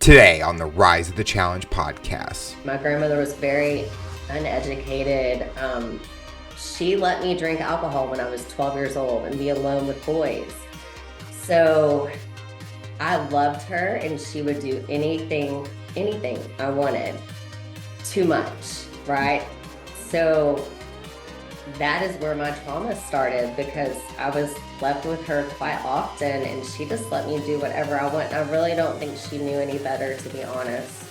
Today on the Rise of the Challenge podcast. My grandmother was very uneducated. She let me drink alcohol when I was 12 years old and be alone with boys. So I loved her and she would do anything I wanted. Too much, right? So that is where my trauma started, because I was left with her quite often and she just let me do whatever I want. I really don't think she knew any better, to be honest.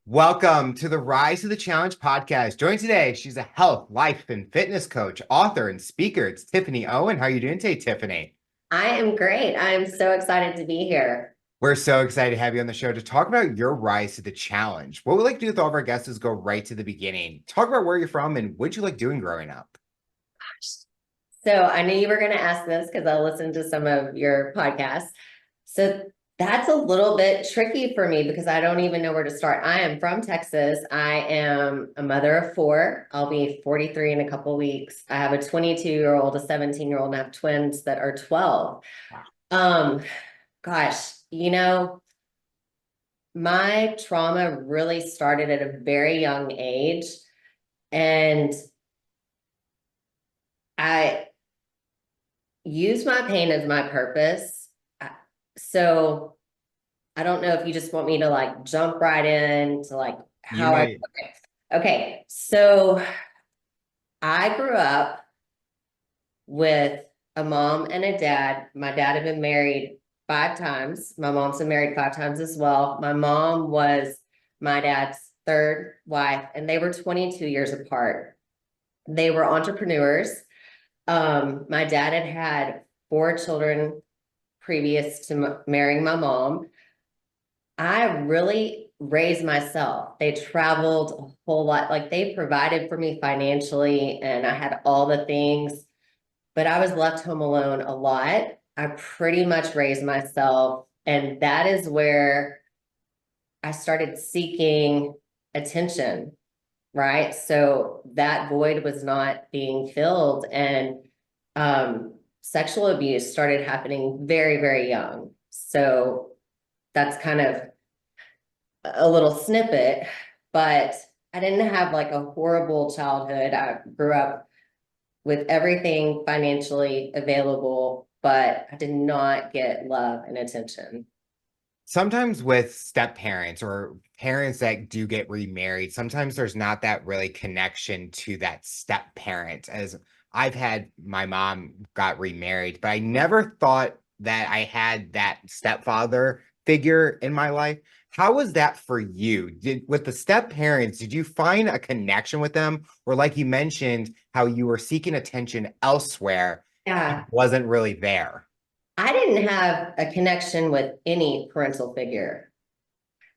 Welcome to the Rise of the Challenge podcast. Joined today, she's a health, life, and fitness coach, author, and speaker. It's Tiffany Owen. How are you doing today, Tiffany? I am great. I am so excited to be here. We're so excited to have you on the show to talk about your rise to the challenge. What we like to do with all of our guests is go right to the beginning. Talk about where you're from and what you like doing growing up. So I knew you were going to ask this because I listened to some of your podcasts. So that's a little bit tricky for me because I don't even know where to start. I am from Texas. I am a mother of four. I'll be 43 in a couple of weeks. I have a 22-year-old, a 17-year-old, and I have twins that are 12. Gosh, my trauma really started at a very young age, and I use my pain as my purpose. So I don't know if you just want me to like jump right in to like how Okay. So I grew up with a mom and a dad. My dad had been married 5 times. My mom's been married 5 times as well. My mom was my dad's third wife, and they were 22 years apart. They were entrepreneurs. My dad had 4 children previous to marrying my mom. I really raised myself. They traveled a whole lot. Like, they provided for me financially and I had all the things, but I was left home alone a lot. I pretty much raised myself. And that is where I started seeking attention, right? So that void was not being filled. And sexual abuse started happening very, very young. So that's kind of a little snippet, but I didn't have like a horrible childhood. I grew up with everything financially available, but I did not get love and attention. Sometimes with step parents or parents that do get remarried, sometimes there's not that really connection to that step parent. As I've had, my mom got remarried, but I never thought that I had that stepfather figure in my life. How was that for you? With the step parents, did you find a connection with them? Or like you mentioned, how you were seeking attention elsewhere, Yeah. it wasn't really there? I didn't have a connection with any parental figure.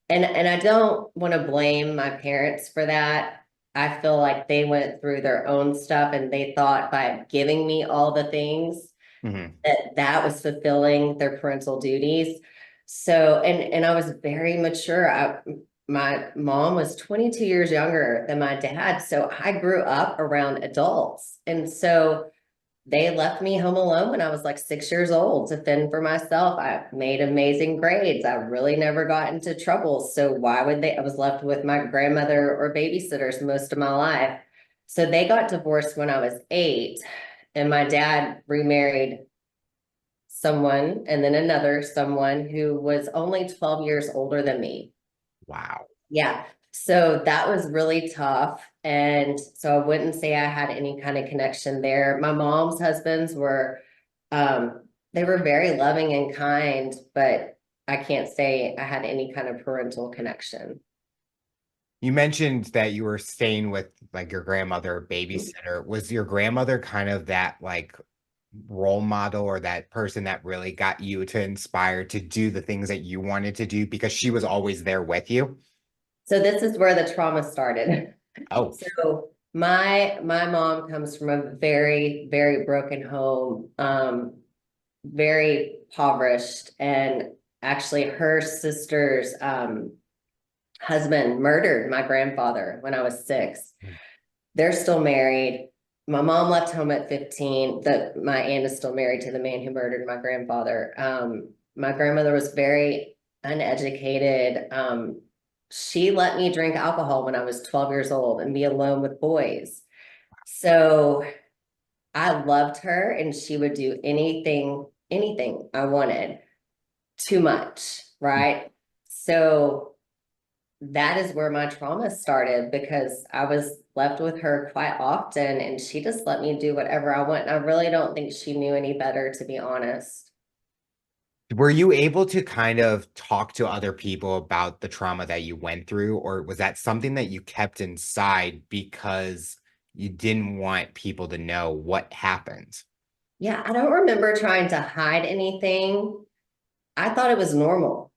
And I don't want to blame my parents for that. I feel like they went through their own stuff and they thought by giving me all the things that was fulfilling their parental duties. So, and I was very mature. My mom was 22 years younger than my dad. So I grew up around adults. And so they left me home alone when I was like 6 years old to fend for myself. I made amazing grades. I really never got into trouble. So why would they? I was left with my grandmother or babysitters most of my life. So they got divorced when I was 8, and my dad remarried someone and then another someone who was only 12 years older than me. Wow. Yeah. So that was really tough. And so I wouldn't say I had any kind of connection there. My mom's husbands were, they were very loving and kind, but I can't say I had any kind of parental connection. You mentioned that you were staying with like your grandmother, babysitter. Was your grandmother kind of that like role model or that person that really got you to inspire to do the things that you wanted to do because she was always there with you? So this is where the trauma started. Oh. So my mom comes from a very, very broken home, very impoverished, and actually her sister's husband murdered my grandfather when I was 6. They're still married. My mom left home at 15. My aunt is still married to the man who murdered my grandfather. My grandmother was very uneducated. She let me drink alcohol when I was 12 years old and be alone with boys. So I loved her and she would do anything I wanted too much, right? So that is where my trauma started because I was left with her quite often and she just let me do whatever I want. And I really don't think she knew any better, to be honest. Were you able to kind of talk to other people about the trauma that you went through, or was that something that you kept inside because you didn't want people to know what happened? Yeah, I don't remember trying to hide anything. I thought it was normal.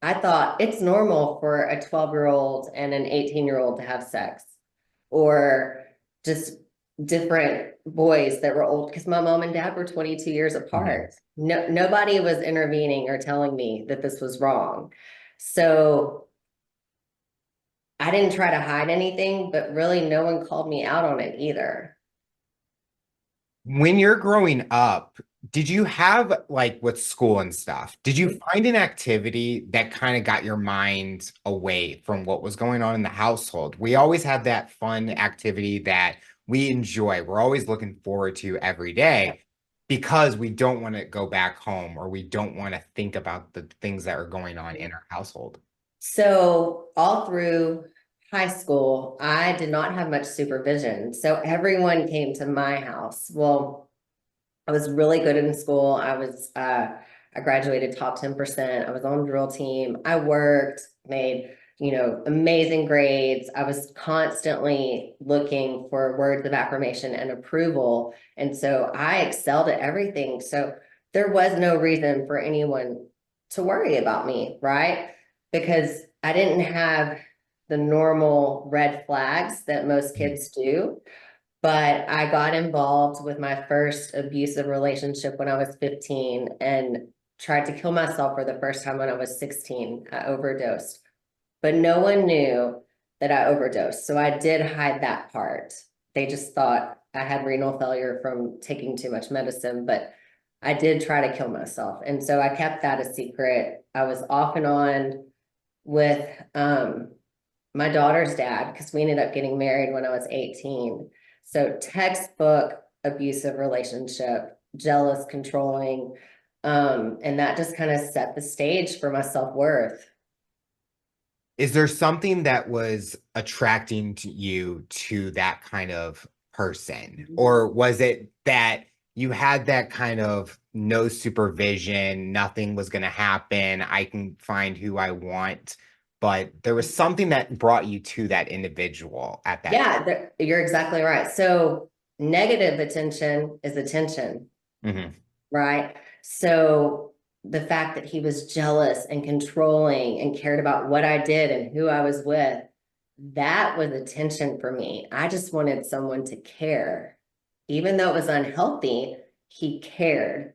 I thought it's normal for a 12-year-old and an 18-year-old to have sex or just different boys that were old because my mom and dad were 22 years Mhm. apart. No, nobody was intervening or telling me that this was wrong. So I didn't try to hide anything, but really no one called me out on it either. When you're growing up, did you have like with school and stuff, did you find an activity that kind of got your mind away from what was going on in the household? We always have that fun activity that we enjoy. We're always looking forward to every day because we don't want to go back home or we don't want to think about the things that are going on in our household. So all through high school, I did not have much supervision. So everyone came to my house. Well, I was really good in school. I graduated top 10%. I was on the drill team. I worked, made, amazing grades. I was constantly looking for words of affirmation and approval. And so I excelled at everything. So there was no reason for anyone to worry about me, right? Because I didn't have the normal red flags that most Mhm. kids do. But I got involved with my first abusive relationship when I was 15 and tried to kill myself for the first time when I was 16. I overdosed, but no one knew that I overdosed. So I did hide that part. They just thought I had renal failure from taking too much medicine, but I did try to kill myself. And so I kept that a secret. I was off and on with my daughter's dad because we ended up getting married when I was 18. So textbook abusive relationship, jealous, controlling. And that just kind of set the stage for my self-worth. Is there something that was attracting to you to that kind of person? Or was it that you had that kind of no supervision, nothing was going to happen, I can find who I want, but there was something that brought you to that individual at that time? Yeah, you're exactly right. So negative attention is attention, Mhm. right? So the fact that he was jealous and controlling and cared about what I did and who I was with, that was attention for me. I just wanted someone to care. Even though it was unhealthy, he cared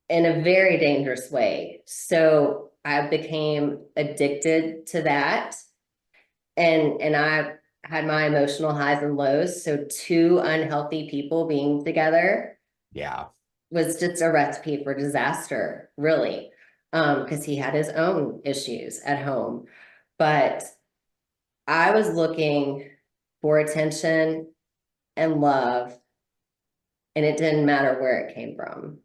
in a very dangerous way. So I became addicted to that. And I had my emotional highs and lows. So two unhealthy people being together Yeah. was just a recipe for disaster, really, because he had his own issues at home. But I was looking for attention and love, and it didn't matter where it came from.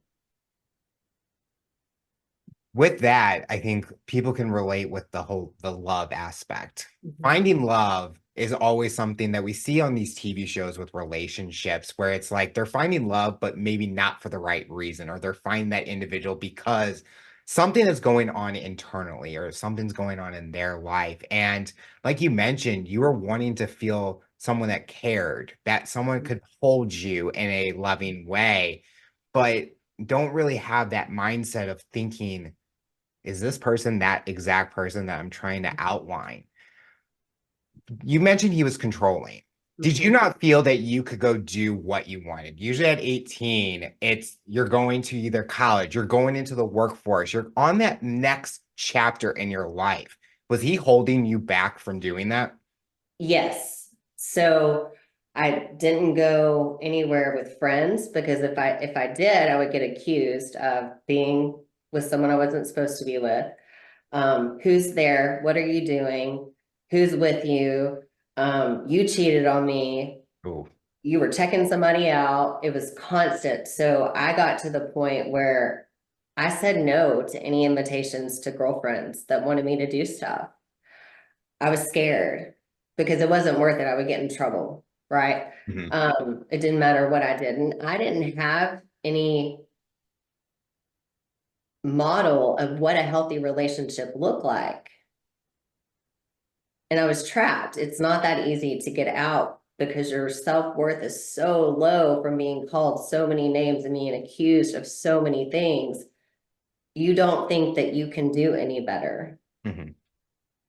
With that, I think people can relate with the love aspect. Mhm. Finding love is always something that we see on these TV shows with relationships where it's like they're finding love, but maybe not for the right reason, or they're finding that individual because something is going on internally or something's going on in their life. And like you mentioned, you were wanting to feel someone that cared, that someone could hold you in a loving way, but don't really have that mindset of thinking, is this person that exact person that I'm trying to outline? You mentioned he was controlling. Did you Mhm. not feel that you could go do what you wanted? Usually at 18, it's you're going to either college, you're going into the workforce, you're on that next chapter in your life. Was he holding you back from doing that? Yes. So I didn't go anywhere with friends because if I did, I would get accused of being with someone I wasn't supposed to be with. Who's there? What are you doing? Who's with you? You cheated on me. Oh. You were checking somebody out. It was constant. So I got to the point where I said no to any invitations to girlfriends that wanted me to do stuff. I was scared because it wasn't worth it. I would get in trouble, right? Mhm. It didn't matter what I did. And I didn't have any model of what a healthy relationship looked like. And I was trapped. It's not that easy to get out because your self-worth is so low from being called so many names and being accused of so many things. You don't think that you can do any better. Mhm.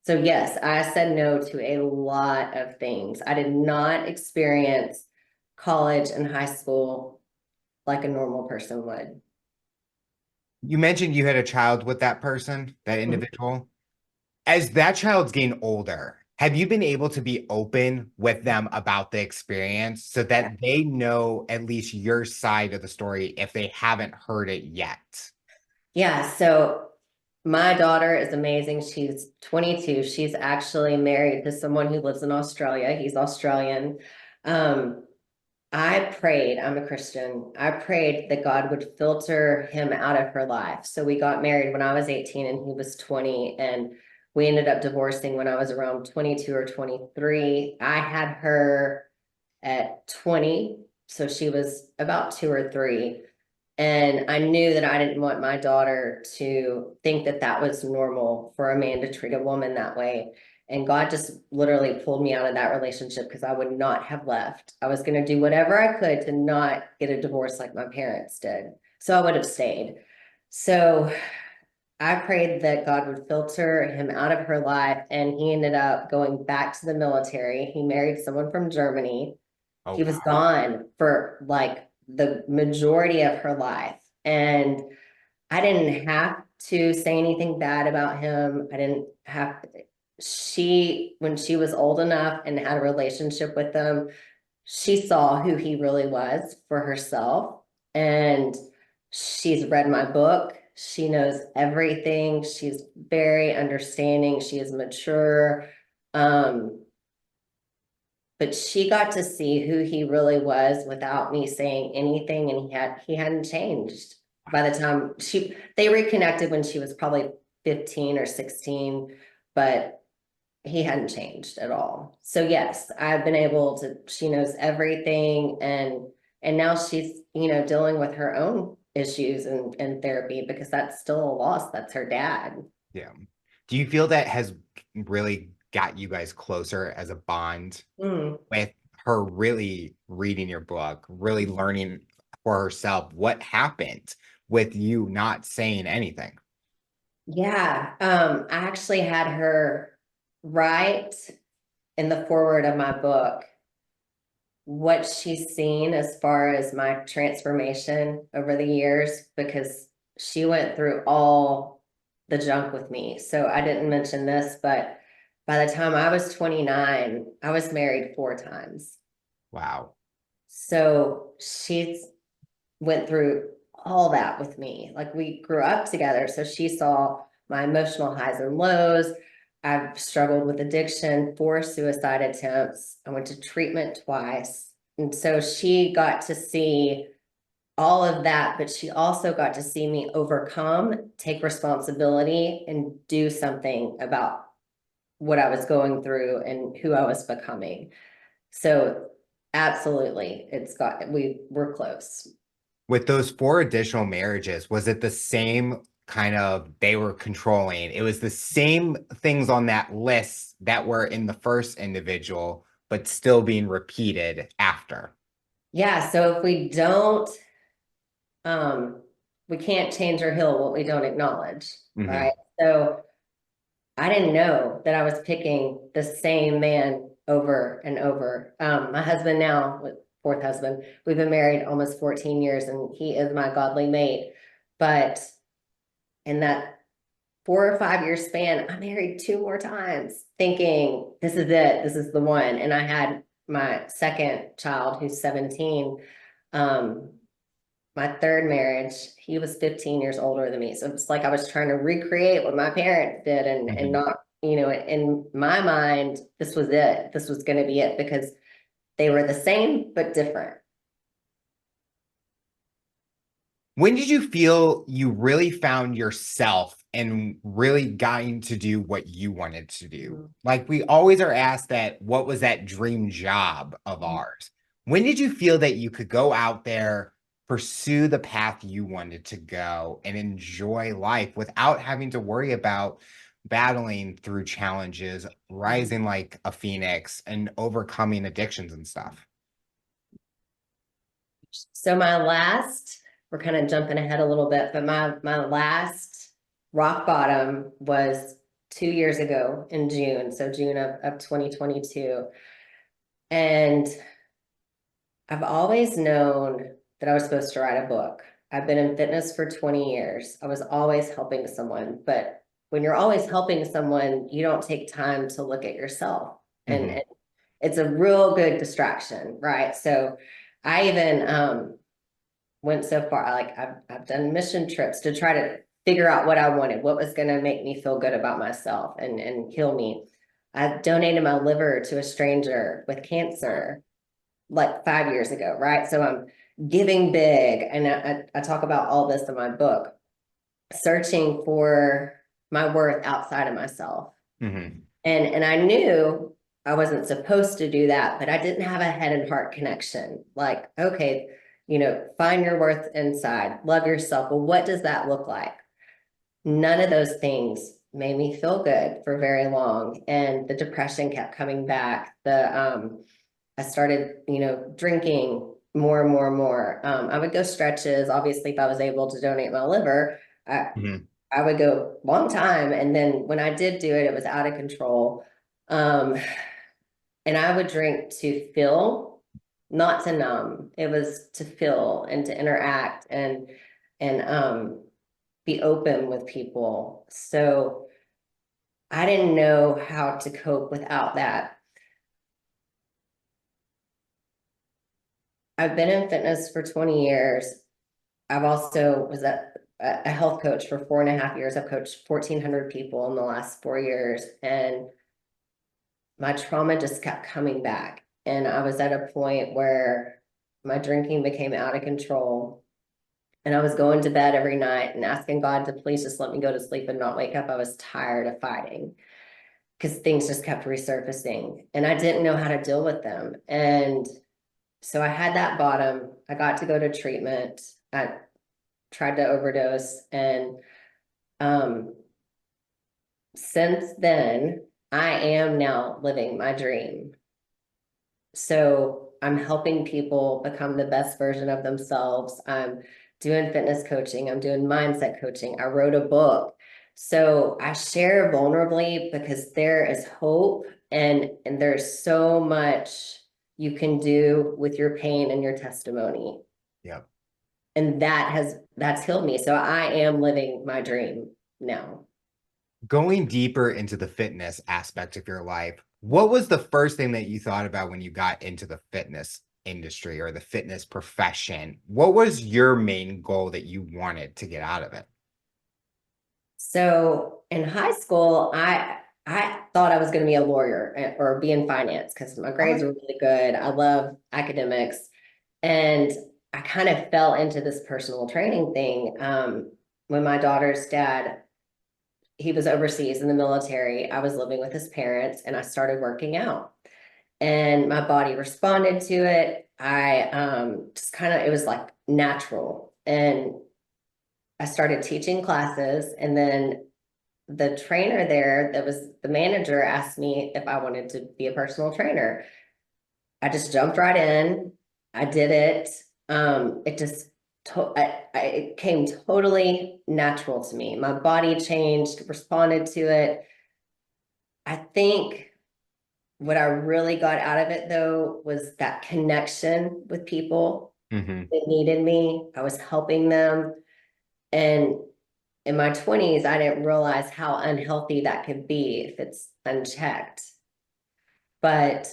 So yes, I said no to a lot of things. I did not experience college and high school like a normal person would. You mentioned you had a child with that person, that Mhm. individual. As that child's getting older, have you been able to be open with them about the experience so Yeah. that they know at least your side of the story if they haven't heard it yet? Yeah, so my daughter is amazing. She's 22. She's actually married to someone who lives in Australia. He's Australian. Um, I prayed, I'm a Christian. I prayed that God would filter him out of her life. So we got married when I was 18 and he was 20. And we ended up divorcing when I was around 22 or 23. I had her at 20. So she was about 2 or 3. And I knew that I didn't want my daughter to think that that was normal for a man to treat a woman that way. And God just literally pulled me out of that relationship because I would not have left. I was going to do whatever I could to not get a divorce like my parents did. So I would have stayed. So I prayed that God would filter him out of her life. And he ended up going back to the military. He married someone from Germany. Oh, He was wow. gone for like the majority of her life. And I didn't have to say anything bad about him. I didn't have, she, when she was old enough and had a relationship with him, she saw who he really was for herself. And she's read my book. She knows everything. She's very understanding. She is mature. Um, but she got to see who he really was without me saying anything, and he hadn't changed by the time they reconnected when she was probably 15 or 16, but he hadn't changed at all. So yes, I've been able to, she knows everything, and now she's, dealing with her own issues and therapy because that's still a loss. That's her dad. Yeah. Do you feel that has really got you guys closer as a bond Mm. with her really reading your book, really learning for herself what happened with you not saying anything? Yeah, I actually had her write in the foreword of my book what she's seen as far as my transformation over the years because she went through all the junk with me. So I didn't mention this, but by the time I was 29, I was married 4 times. Wow. So she's went through all that with me. Like we grew up together. So she saw my emotional highs and lows. I've struggled with addiction, 4 suicide attempts. I went to treatment twice. And so she got to see all of that, but she also got to see me overcome, take responsibility, and do something about what I was going through and who I was becoming. So absolutely, we're close. With those four additional marriages, was it the same kind of they were controlling? It was the same things on that list that were in the first individual, but still being repeated after. Yeah, so if we don't, um, we can't change or heal what we don't acknowledge, Hmm. right? So I didn't know that I was picking the same man over and over. My husband now, fourth husband, we've been married almost 14 years and he is my godly mate. But in that 4 or 5 year span, I married 2 more times thinking this is it, this is the one. And I had my second child who's 17. Um, my third marriage, he was 15 years older than me. So it's like I was trying to recreate what my parents did and Mhm. not, in my mind, this was it. This was going to be it because they were the same but different. When did you feel you really found yourself and really getting to do what you wanted to do? Like we always are asked that, what was that dream job of ours? When did you feel that you could go out there, pursue the path you wanted to go, and enjoy life without having to worry about battling through challenges, rising like a phoenix, and overcoming addictions and stuff? So we're kind of jumping ahead a little bit, but my last rock bottom was 2 years ago in June. So June of 2022. And I've always known that I was supposed to write a book. I've been in fitness for 20 years. I was always helping someone, but when you're always helping someone, you don't take time to look at yourself. And Mhm. it's a real good distraction, right? So I even went so far, like I've done mission trips to try to figure out what I wanted, what was going to make me feel good about myself and heal me. I donated my liver to a stranger with cancer like 5 years ago, right? So I'm giving big, and I talk about all this in my book, searching for my worth outside of myself. Mhm. And I knew I wasn't supposed to do that, but I didn't have a head and heart connection. Like, okay, find your worth inside, love yourself. Well, what does that look like? None of those things made me feel good for very long. And the depression kept coming back. I started, drinking more and more and more. I would go stretches. Obviously, if I was able to donate my liver, I, Mhm. I would go long time. And then when I did do it, it was out of control. Um, and I would drink to fill, not to numb. It was to fill and to interact and be open with people. So I didn't know how to cope without that. I've been in fitness for 20 years. I've also was a health coach for 4.5 years. I've coached 1,400 people in the last 4 years, and my trauma just kept coming back. And I was at a point where my drinking became out of control. And I was going to bed every night and asking God to please just let me go to sleep and not wake up. I was tired of fighting because things just kept resurfacing and I didn't know how to deal with them. And so I had that bottom. I got to go to treatment. I tried to overdose. And um, since then, I am now living my dream. So I'm helping people become the best version of themselves. I'm doing fitness coaching. I'm doing mindset coaching. I wrote a book. So I share vulnerably because there is hope and there's so much you can do with your pain and your testimony. Yep. And that's healed me. So I am living my dream now. Going deeper into the fitness aspect of your life, what was the first thing that you thought about when you got into the fitness industry or the fitness profession? What was your main goal that you wanted to get out of it? So in high school, I thought I was going to be a lawyer or be in finance because my grades Okay. were really good. I love academics, and I kind of fell into this personal training thing. When my daughter's dad, he was overseas in the military, I was living with his parents, and I started working out, and my body responded to it. I just kind of it was like natural, and I started teaching classes, and then the trainer there that was the manager asked me if I wanted to be a personal trainer. I just jumped right in. I did it. It just it came totally natural to me. My body changed, responded to it. I think what I really got out of it though was that connection with people Hmm. that needed me. I was helping them. And in my 20s, I didn't realize how unhealthy that could be if it's unchecked. But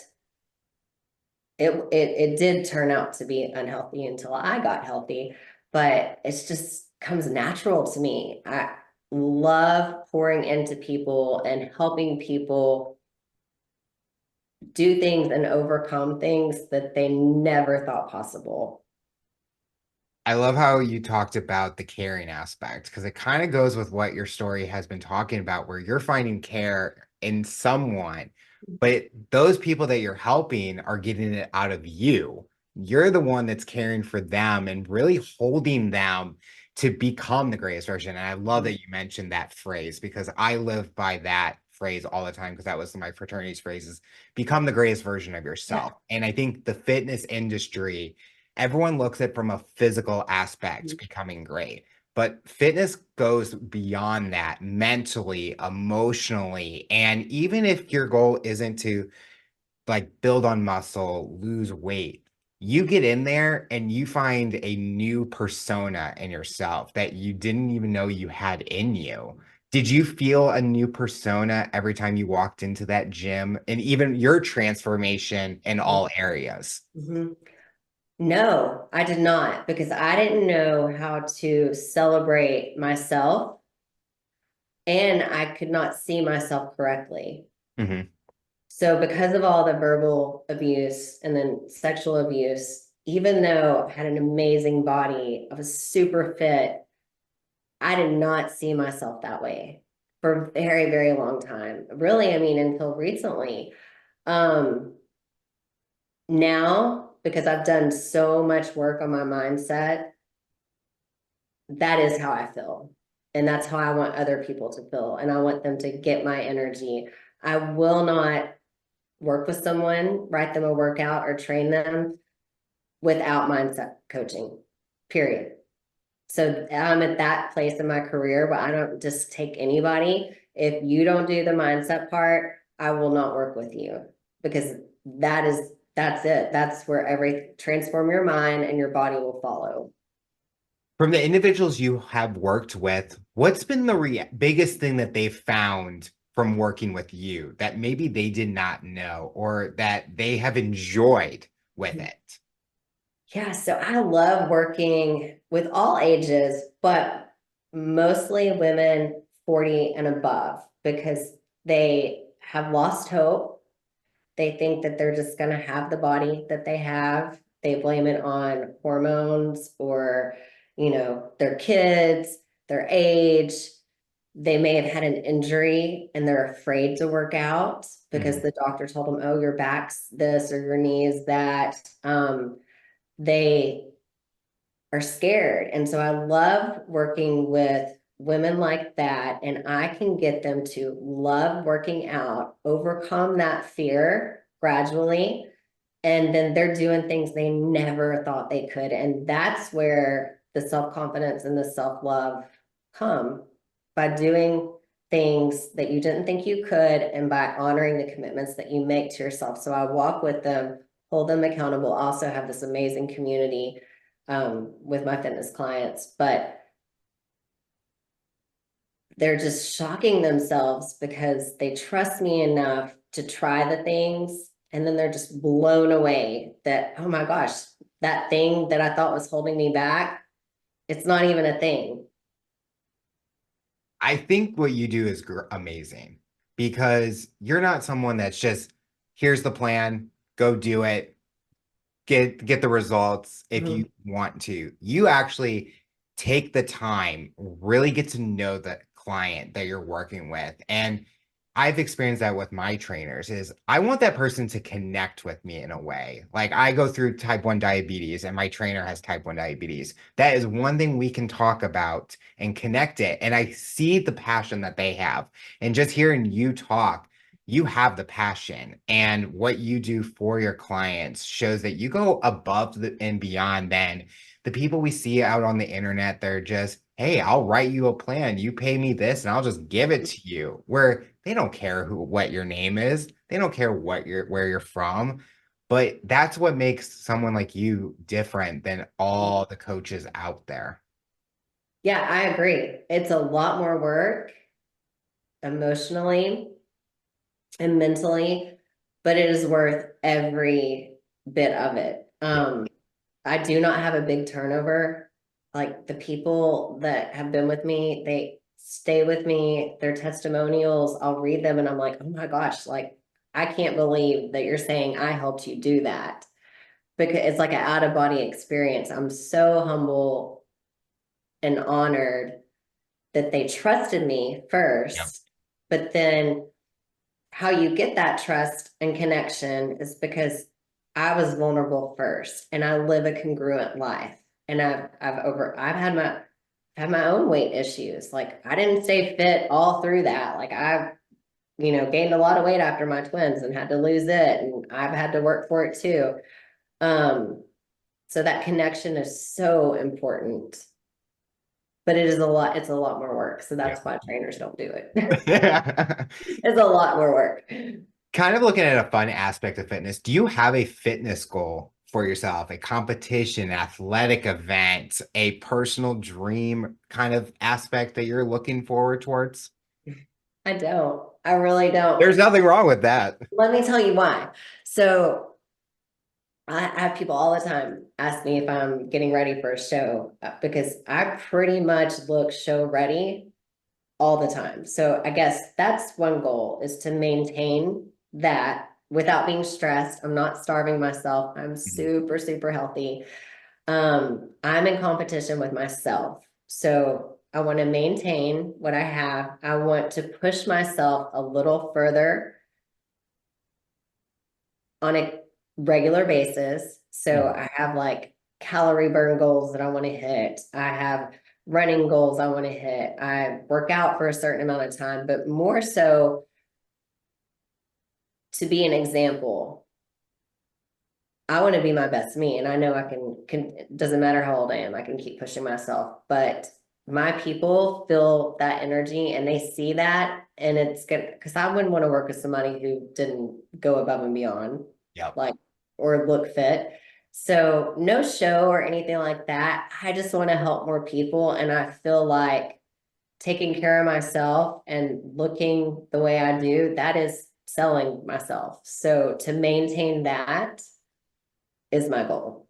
it did turn out to be unhealthy until I got healthy. but it's just comes natural to me. I love pouring into people and helping people do things and overcome things that they never thought possible. I love how you talked about the caring aspect because it kind of goes with what your story has been talking about, where you're finding care in someone, but those people that you're helping are getting it out of you. You're the one that's caring for them and really holding them to become the greatest version. And I love that you mentioned that phrase because I live by that phrase all the time because that was my fraternity's phrase is become the greatest version of Yeah. yourself. And I think the fitness industry everyone looks at from a physical aspect becoming great, but fitness goes beyond that mentally, emotionally, and even if your goal isn't to like build on muscle, lose weight, you get in there and you find a new persona in yourself that you didn't even know you had in you. Did you feel a new persona every time you walked into that gym and even your transformation in all areas? Mhm. No, I did not because I didn't know how to celebrate myself and I could not see myself correctly. Mhm. So, because of all the verbal abuse and then sexual abuse, even though I had an amazing body, I was super fit, I did not see myself that way for a very, very long time. Really, I mean, until recently. Um, Now, because I've done so much work on my mindset, that is how I feel. And that's how I want other people to feel. And I want them to get my energy. I will not work with someone, write them a workout, or train them without mindset coaching, period. So I'm at that place in my career, but I don't just take anybody. If you don't do the mindset part, I will not work with you because that's it. That's where every transform your mind and your body will follow. From the individuals you have worked with, what's been the biggest thing that they've found from working with you that maybe they did not know or that they have enjoyed with it? Yeah, so I love working with all ages, but mostly women 40 and above because they have lost hope. They think that they're just going to have the body that they have. They blame it on hormones or, their kids, their age. They may have had an injury and they're afraid to work out because Mhm. the doctor told them, oh, your back's this or your knees that. They are scared. And so I love working with women like that. And I can get them to love working out, overcome that fear gradually. And then they're doing things they never thought they could. And that's where the self confidence and the self love come by doing things that you didn't think you could and by honoring the commitments that you make to yourself. So I walk with them, hold them accountable, also have this amazing community with my fitness clients, but they're just shocking themselves because they trust me enough to try the things. And then they're just blown away that, oh my gosh, that thing that I thought was holding me back, it's not even a thing. I think what you do is amazing because you're not someone that's just, here's the plan, go do it, get the results if you Mhm. want to. You actually take the time, really get to know the client that you're working with. And I've experienced that with my trainers is I want that person to connect with me in a way. Like I go through type 1 diabetes and my trainer has type 1 diabetes. That is one thing we can talk about and connect it. And I see the passion that they have. And just hearing you talk, you have the passion and what you do for your clients shows that you go above and beyond than the people we see out on the internet. They're just, hey, I'll write you a plan. You pay me this and I'll just give it to you. Where they don't care what your name is. They don't care where you're from. But that's what makes someone like you different than all the coaches out there. Yeah, I agree. It's a lot more work emotionally and mentally, but it is worth every bit of it. Yeah. I do not have a big turnover. like the people that have been with me, they stay with me, their testimonials, I'll read them and I'm like, oh my gosh, like I can't believe that you're saying I helped you do that, because it's like an out of body experience. I'm so humble and honored that they trusted me Yep. first, but then how you get that trust and connection is because I was vulnerable first and I live a congruent life. And I've had my own weight issues. Like I didn't stay fit all through that. Like I, gained a lot of weight after my twins and had to lose it. And I've had to work for it too. Um, so that connection is so important. But it's a lot more work. So that's Yep. why trainers don't do it. It's a lot more work. Kind of looking at a fun aspect of fitness, do you have a fitness goal for yourself, a competition, athletic event, a personal dream kind of aspect that you're looking forward towards? I don't. I really don't. There's nothing wrong with that. Let me tell you why. So I have people all the time ask me if I'm getting ready for a show, because I pretty much look show ready all the time. So I guess that's one goal, is to maintain that without being stressed. I'm not starving myself. I'm Mhm. super, super healthy. I'm in competition with myself. So I want to maintain what I have. I want to push myself a little further on a regular basis. So Mhm. I have like calorie burn goals that I want to hit. I have running goals I want to hit. I work out for a certain amount of time, but more so to be an example. I want to be my best me, and I know I can, it doesn't matter how old I am, I can keep pushing myself. But my people feel that energy and they see that, and it's good because I wouldn't want to work with somebody who didn't go above and beyond, Yep. like, or look fit. So no show or anything like that. I just want to help more people, and I feel like taking care of myself and looking the way I do, that is selling myself. So to maintain that is my goal.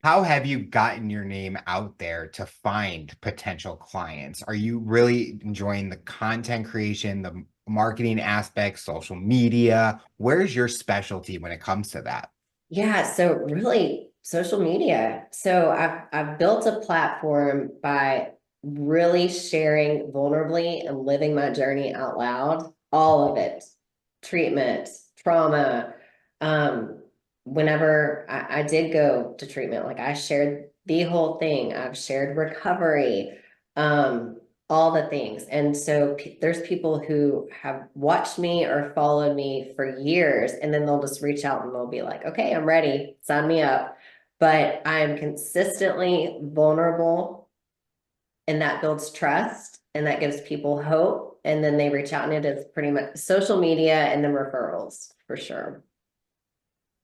How have you gotten your name out there to find potential clients? Are you really enjoying the content creation, the marketing aspects, social media? Where's your specialty when it comes to that? Yeah, so really social media. So I've built a platform by really sharing vulnerably and living my journey out loud, all of it. Treatment, trauma. Um, Whenever I did go to treatment, like I shared the whole thing. I've shared recovery. Um, all the things. And so there's people who have watched me or followed me for years, and then they'll just reach out and they'll be like, okay, I'm ready, sign me up. But I'm consistently vulnerable, and that builds trust and that gives people hope. And then they reach out, and it is pretty much social media and then referrals for sure.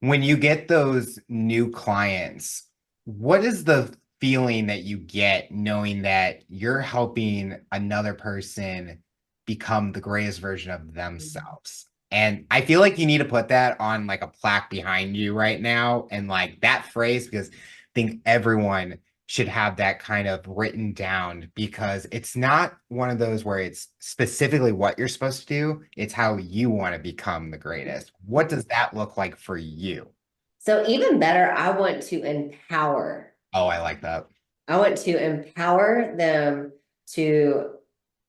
When you get those new clients, what is the feeling that you get knowing that you're helping another person become the greatest version of themselves? And I feel like you need to put that on like a plaque behind you right now. And like that phrase, because I think everyone should have that kind of written down, because it's not one of those where it's specifically what you're supposed to do. It's how you want to become the greatest. What does that look like for you? So even better, I want to empower. Oh, I like that. I want to empower them to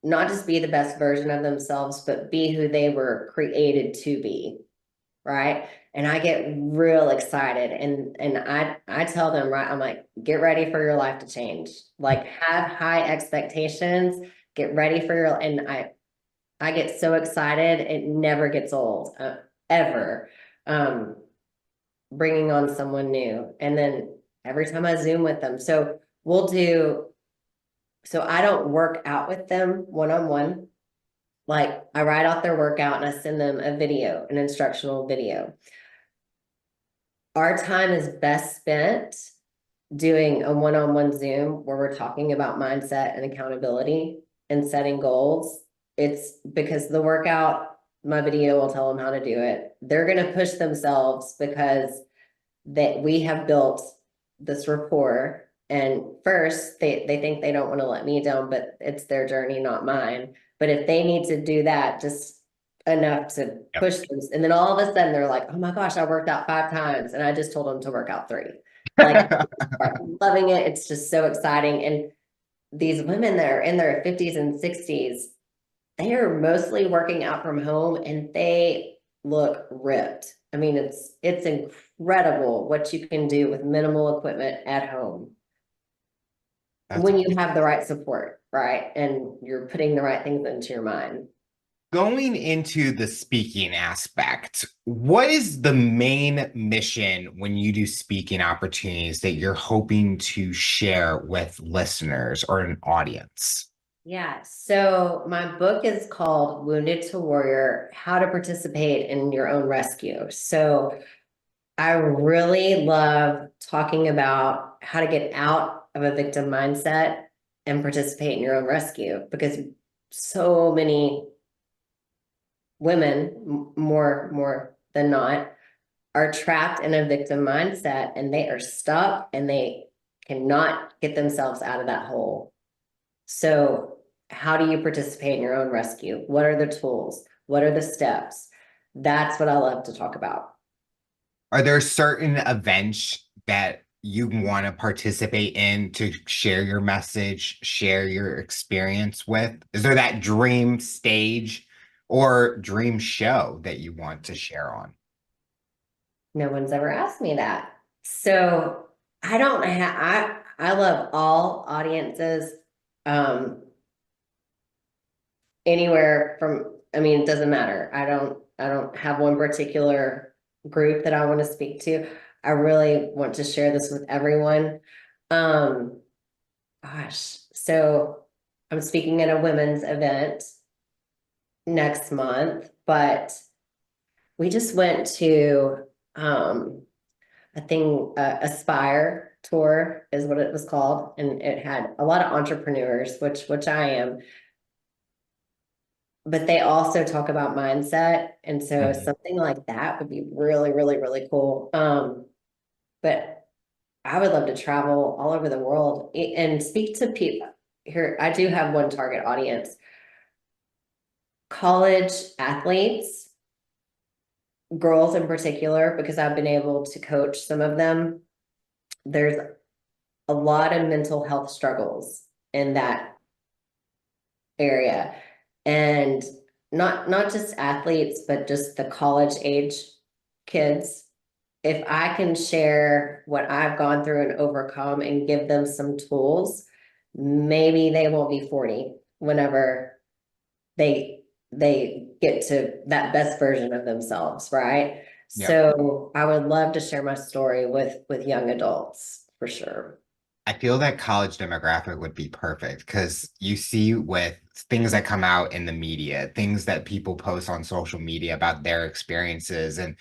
not just be the best version of themselves, but be who they were created to be. Right. And I get real excited, and I tell them, right, I'm like, get ready for your life to change. Like have high expectations, get ready for your, and I get so excited. It never gets old, ever. Um, Bringing on someone new. And then every time I Zoom with them. So we'll do, so I don't work out with them one on one. Like I write out their workout and I send them a video, an instructional video. Our time is best spent doing a one on one Zoom where we're talking about mindset and accountability and setting goals. It's because the workout, my video will tell them how to do it. They're going to push themselves because that we have built this rapport, And first, they think they don't want to let me down, but it's their journey, not mine. But if they need to do that just enough to Yep. push them, and then all of a sudden they're like, oh my gosh, I worked out 5 times and I just told them to work out 3. Like, are loving it. It's just so exciting. And these women that are in their 50s and 60s, they are mostly working out from home and they look ripped. I mean, it's incredible what you can do with minimal equipment at home That's when you have the right support, right? And you're putting the right things into your mind. going into the speaking aspect. What is the main mission when you do speaking opportunities that you're hoping to share with listeners or an audience? Yeah. So my book is called Wounded to Warrior: How to Participate in Your Own Rescue. So I really love talking about how to get out of a victim mindset and participate in your own rescue, because so many women, more than not, are trapped in a victim mindset and they are stuck and they cannot get themselves out of that hole. So how do you participate in your own rescue? What are the tools? What are the steps? That's what I love to talk about. Are there certain events that you want to participate in to share your message, share your experience with? Is there that dream stage or dream show that you want to share on? No one's ever asked me that. So I don't have, I love all audiences, anywhere from, I mean, it doesn't matter. I don't have one particular group that I want to speak to. I really want to share this with everyone. Um, gosh, so I'm speaking at a women's event next month, but we just went to, a thing, Aspire tour is what it was called, and it had a lot of entrepreneurs, which I am, but they also talk about mindset, and so Mhm. something like that would be really, really, really cool. But I would love to travel all over the world and speak to people here. I do have one target audience: college athletes, girls in particular, because I've been able to coach some of them. There's a lot of mental health struggles in that area, and not just athletes, but just the college age kids. If I can share what I've gone through and overcome and give them some tools, maybe they won't be 40 whenever they get to that best version of themselves, right? Yep. So I would love to share my story with young adults for sure. I feel that college demographic would be perfect because you see with things that come out in the media, things that people post on social media about their experiences and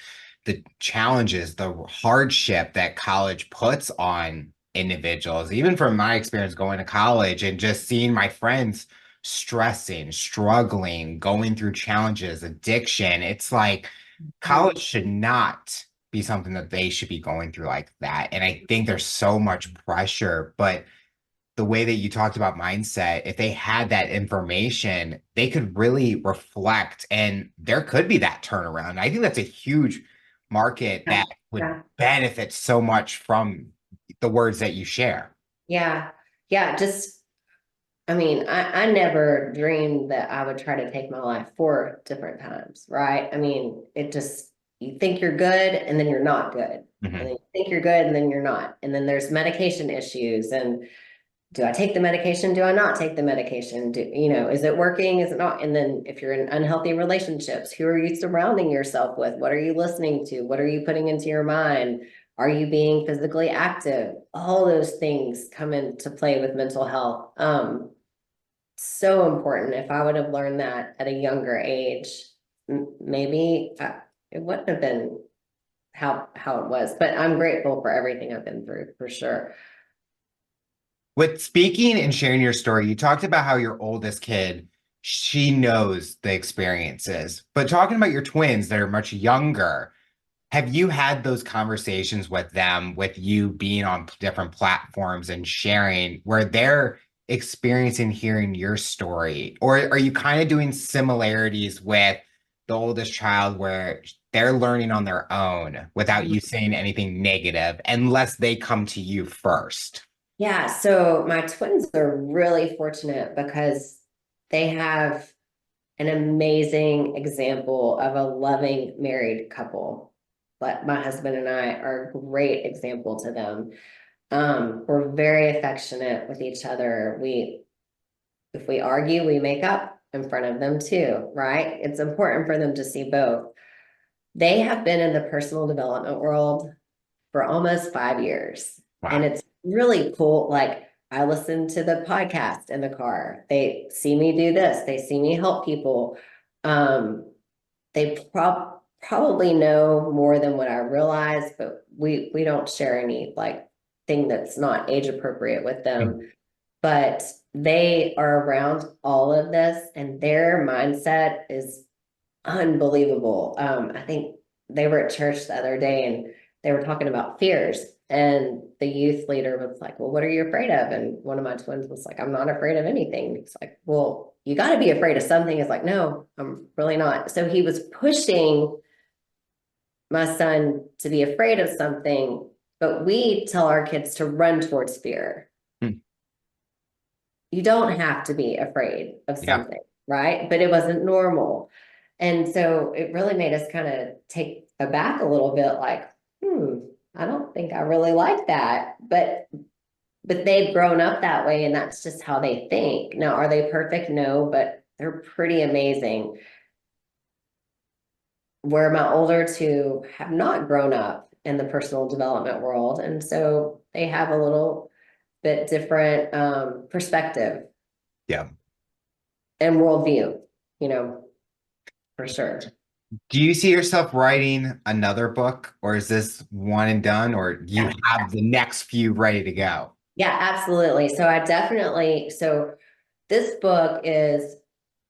the challenges, the hardship that college puts on individuals. Even from my experience going to college and just seeing my friends stressing, struggling, going through challenges, addiction, it's like college should not be something that they should be going through like that. And I think there's so much pressure, but the way that you talked about mindset, if they had that information, they could really reflect and there could be that turnaround. I think that's a huge market Yeah. that would Yeah. benefit so much from the words that you share. Yeah. Yeah. Just, I mean, I never dreamed that I would try to take my life 4 different times, right? I mean, it just, you think you're good and then you're not good. And then Mhm. you think you're good and then you're not. And then there's medication issues. And do I take the medication? Do I not take the medication? Is it working? Is it not? And then if you're in unhealthy relationships, who are you surrounding yourself with? What are you listening to? What are you putting into your mind? Are you being physically active? All those things come into play with mental health. So important. If I would have learned that at a younger age, maybe it wouldn't have been how it was. But I'm grateful for everything I've been through, for sure. With speaking and sharing your story, you talked about how your oldest kid, she knows the experiences, but talking about your twins that are much younger, Have you had those conversations with them, with you being on different platforms and sharing, where they're experiencing hearing your story? Or are you kind of doing similarities with the oldest child where they're learning on their own without you saying anything negative unless they come to you first? Yeah, so my twins are really fortunate because they have an amazing example of a loving married couple. But my husband and I are a great example to them. We're very affectionate with each other. If we argue, we make up in front of them too, right? It's important for them to see both. They have been in the personal development world for almost 5 years. And Wow. it's really cool. Like, I listen to the podcast in the car. They see me do this. They see me help people. Um, they probably know more than what I realize, but we don't share any like thing that's not age appropriate with them. But they are around all of this, and their mindset is unbelievable. I think they were at church the other day and they were talking about fears. And the youth leader was like, well, what are you afraid of? And one of my twins was like, I'm not afraid of anything. It's like, well, you got to be afraid of something. It's like, no, I'm really not. So he was pushing my son to be afraid of something, but we tell our kids to run towards fear. Hmm. You don't have to be afraid of Yeah. something, right? But it wasn't normal. And so it really made us kind of take aback a little bit, like, I don't think I really like that. But they've grown up that way, and that's just how they think. Now, are they perfect? No, but they're pretty amazing. Where my older two have not grown up in the personal development world. And so they have a little bit different perspective Yeah. and worldview, you know, for sure. Do you see yourself writing another book, or is this one and done, or do you Yeah. have the next few ready to go? Yeah, absolutely. So this book is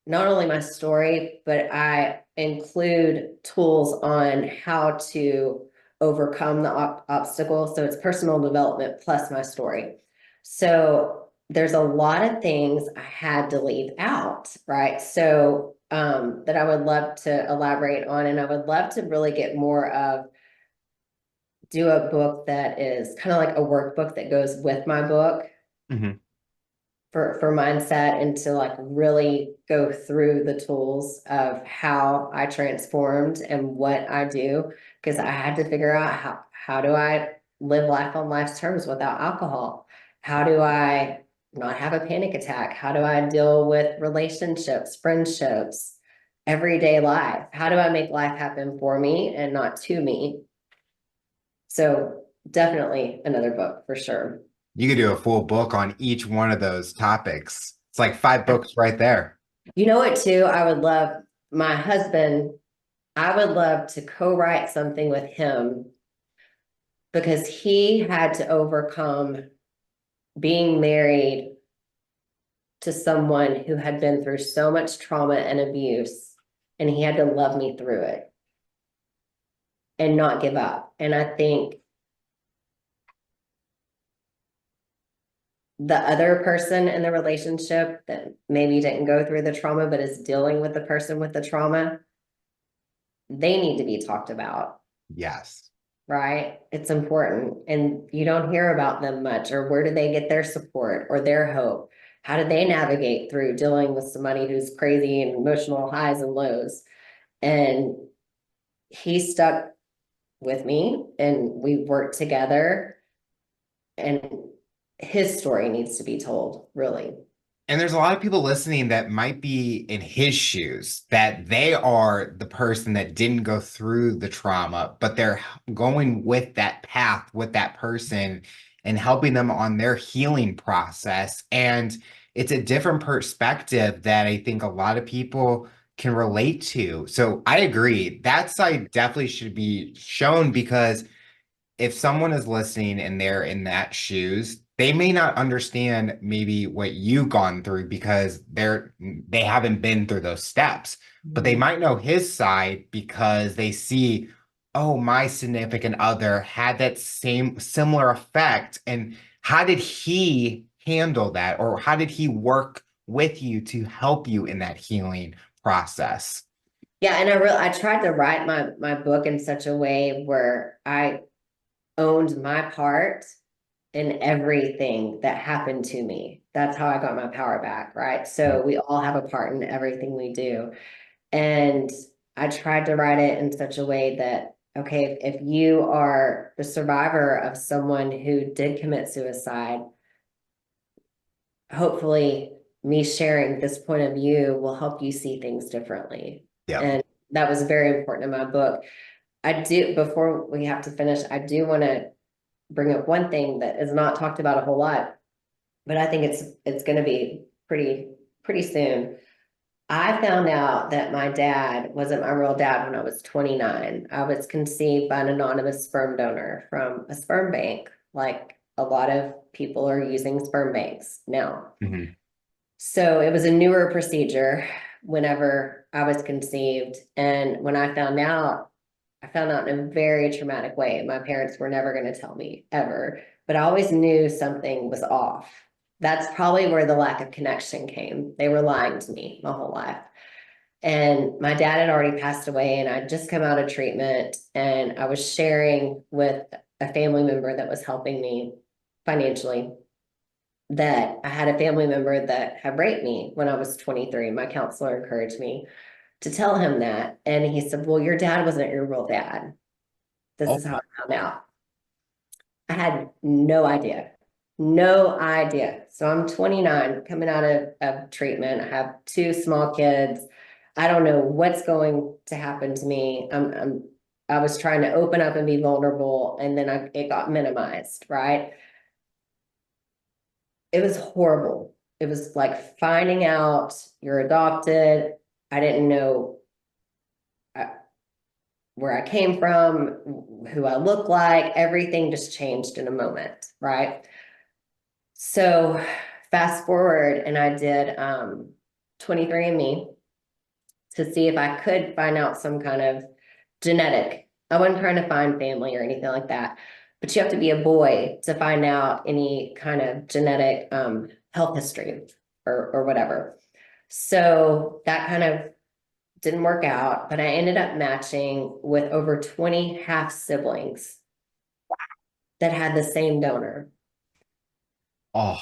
not only my story, but I include tools on how to overcome the obstacles. So it's personal development plus my story. So there's a lot of things I had to leave out, right? So that I would love to elaborate on, and I would love to really get more of do a book that is kind of like a workbook that goes with my book Mhm. for mindset, and to like really go through the tools of how I transformed and what I do, because I had to figure out how do I live life on life's terms without alcohol? How do I not have a panic attack? How do I deal with relationships, friendships, everyday life? How do I make life happen for me and not to me? So definitely another book for sure. You could do a full book on each one of those topics. It's like 5 books right there. You know what, too? I would love my husband, I would love to co-write something with him because he had to overcome being married to someone who had been through so much trauma and abuse, and he had to love me through it and not give up. And I think the other person in the relationship that maybe didn't go through the trauma but is dealing with the person with the trauma, they need to be talked about. Yes. Right? It's important. And you don't hear about them much, or where do they get their support or their hope? How do they navigate through dealing with somebody who's crazy and emotional highs and lows? And he stuck with me and we worked together, and his story needs to be told, really. And there's a lot of people listening that might be in his shoes, that they are the person that didn't go through the trauma, but they're going with that path with that person and helping them on their healing process. And it's a different perspective that I think a lot of people can relate to. So I agree. That side definitely should be shown, because if someone is listening and they're in that shoes, they may not understand maybe what you've gone through because they haven't been through those steps, but they might know his side because they see oh, my significant other had that same similar effect. And how did he handle that? Or how did he work with you to help you in that healing process? Yeah, and I tried to write my book in such a way where I owned my part in everything that happened to me. That's how I got my power back, right? So we all have a part in everything we do. And I tried to write it in such a way that, okay, if you are the survivor of someone who did commit suicide, hopefully me sharing this point of view will help you see things differently. Yep. And that was very important in my book. I do, before we have to finish, I do want to bring up one thing that is not talked about a whole lot, but I think it's going to be pretty soon. I found out that my dad wasn't my real dad when I was 29. I was conceived by an anonymous sperm donor from a sperm bank. Like a lot of people are using sperm banks now. Mhm. So it was a newer procedure whenever I was conceived. And when I found out in a very traumatic way. My parents were never going to tell me ever, but I always knew something was off. That's probably where the lack of connection came. They were lying to me my whole life. And my dad had already passed away, and I'd just come out of treatment, and I was sharing with a family member that was helping me financially that I had a family member that had raped me when I was 23. My counselor encouraged me to tell him that. And he said, well, your dad wasn't your real dad. This Oh, is how I found out. I had no idea. No idea. So I'm 29, coming out of treatment. I have two small kids. I don't know what's going to happen to me. I was trying to open up and be vulnerable, and then it got minimized, right? It was horrible. It was like finding out you're adopted. I didn't know uh, where I came from, who I look like. Everything just changed in a moment, right? So fast forward, and I did 23andMe to see if I could find out some kind of genetic. I wasn't trying to find family or anything like that, but you have to be a boy to find out any kind of genetic health history or whatever. So that kind of didn't work out, but I ended up matching with over 20 half siblings that had the same donor. oh,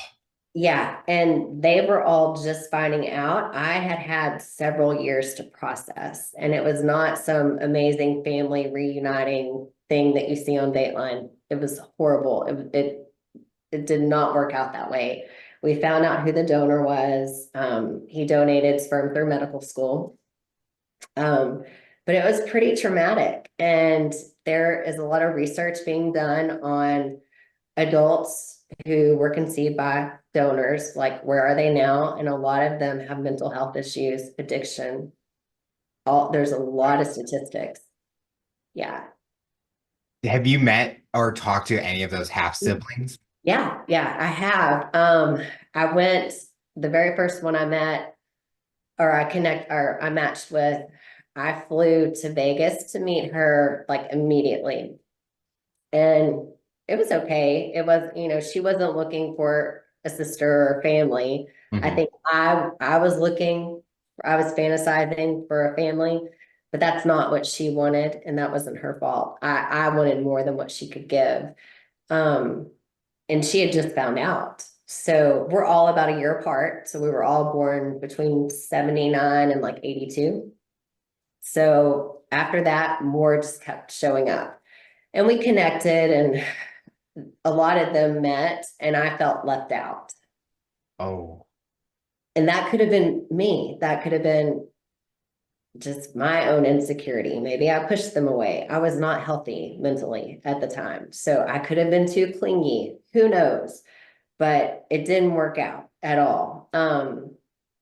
Yeah, and they were all just finding out. I had had several years to process, and it was not some amazing family reuniting thing that you see on Dateline. It was horrible. It did not work out that way. We found out who the donor was. He donated sperm through medical school. Um, but it was pretty traumatic, and there is a lot of research being done on adults who were conceived by donors, like where are they now? And a lot of them have mental health issues, addiction. There's a lot of statistics. Yeah. have you met or talked to any of those half siblings? Yeah, I have. I went the very first one I met or I matched with, I flew to Vegas to meet her like immediately. And it was okay. It was, she wasn't looking for a sister or family. I Mhm. think I was I was fantasizing for a family, but that's not what she wanted, and that wasn't her fault. I wanted more than what she could give. Um, and she had just found out. So we're all about a year apart. So we were all born between 79 and like 82. So after that, more just kept showing up. And we connected, and a lot of them met, and I felt left out. Oh, And that could have been me. That could have been just my own insecurity. Maybe I pushed them away. I was not healthy mentally at the time. So I could have been too clingy. Who knows? But it didn't work out at all.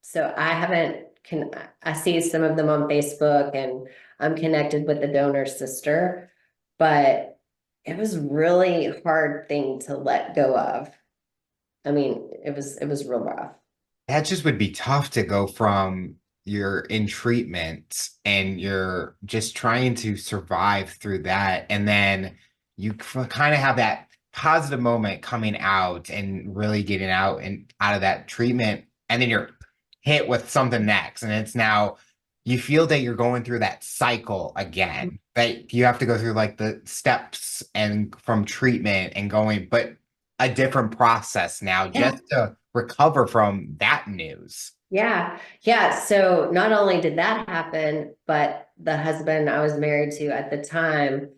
So I haven't can I see some of them on Facebook, and I'm connected with the donor sister, but it was really hard thing to let go of. I mean, it was real rough. that just would be tough to go from, you're in treatment and you're just trying to survive through that. And then you kind of have that positive moment coming out and really getting out and out of that treatment. And then you're hit with something next. And it's now you feel that you're going through that cycle again, that you have to go through like the steps and from treatment and going, but a different process now Yeah. just to recover from that news. Yeah. Yeah. So not only did that happen, but the husband I was married to at the time,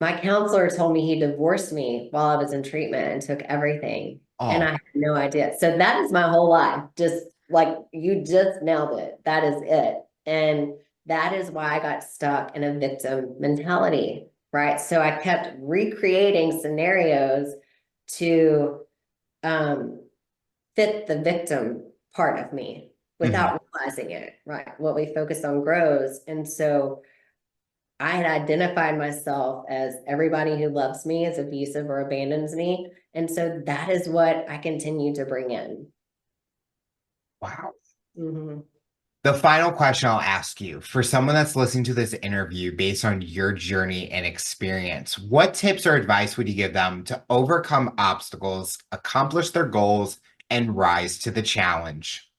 my counselor told me he divorced me while I was in treatment and took everything. And I Oh, had no idea. So that is my whole life. Just like you just nailed it. That is it. And that is why I got stuck in a victim mentality, right? So I kept recreating scenarios to fit the victim part of me mhm. without realizing it, right? What we focus on grows. And so I had identified myself as everybody who loves me is abusive or abandons me. And so that is what I continue to bring in. Wow. Mhm. The final question I'll ask you for someone that's listening to this interview based on your journey and experience, what tips or advice would you give them to overcome obstacles, accomplish their goals, and rise to the challenge?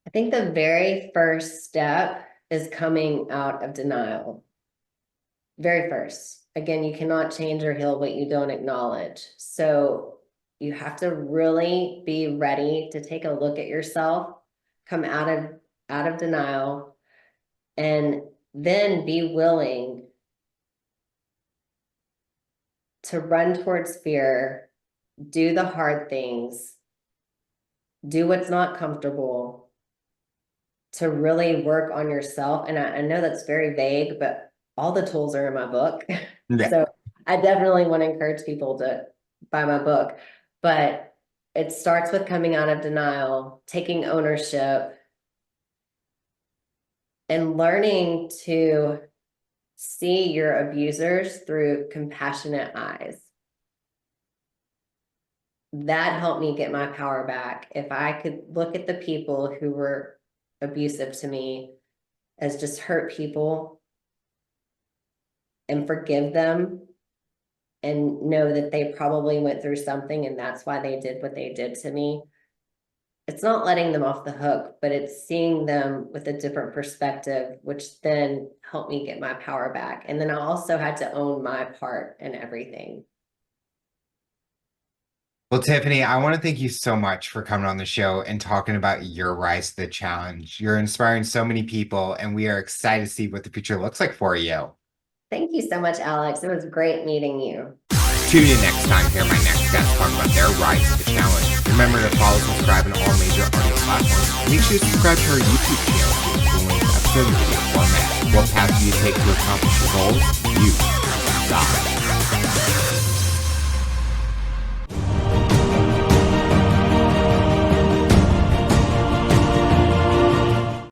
I think the very first step is coming out of denial. Very first. Again, you cannot change or heal what you don't acknowledge. So you have to really be ready to take a look at yourself, come out of denial, and then be willing to run towards fear, do the hard things, do what's not comfortable, to really work on yourself. And I know that's very vague, but all the tools are in my book. Yeah. So I definitely want to encourage people to buy my book. But it starts with coming out of denial, taking ownership, and learning to see your abusers through compassionate eyes. That helped me get my power back. If I could look at the people who were abusive to me as just hurt people and forgive them and know that they probably went through something and that's why they did what they did to me. It's not letting them off the hook, but it's seeing them with a different perspective, which then helped me get my power back. And then I also had to own my part in everything. Well, Tiffany, I want to thank you so much for coming on the show and talking about your rise to the challenge. You're inspiring so many people, and we are excited to see what the future looks like for you. Thank you so much, Alex. It was great meeting you. Tune in next time to hear my next guest talk about their rise to the challenge. Remember to follow, subscribe on all major audio platforms. Make sure to subscribe to our YouTube channel to get full length episode in video format. What path do you take to accomplish your goals? You decide.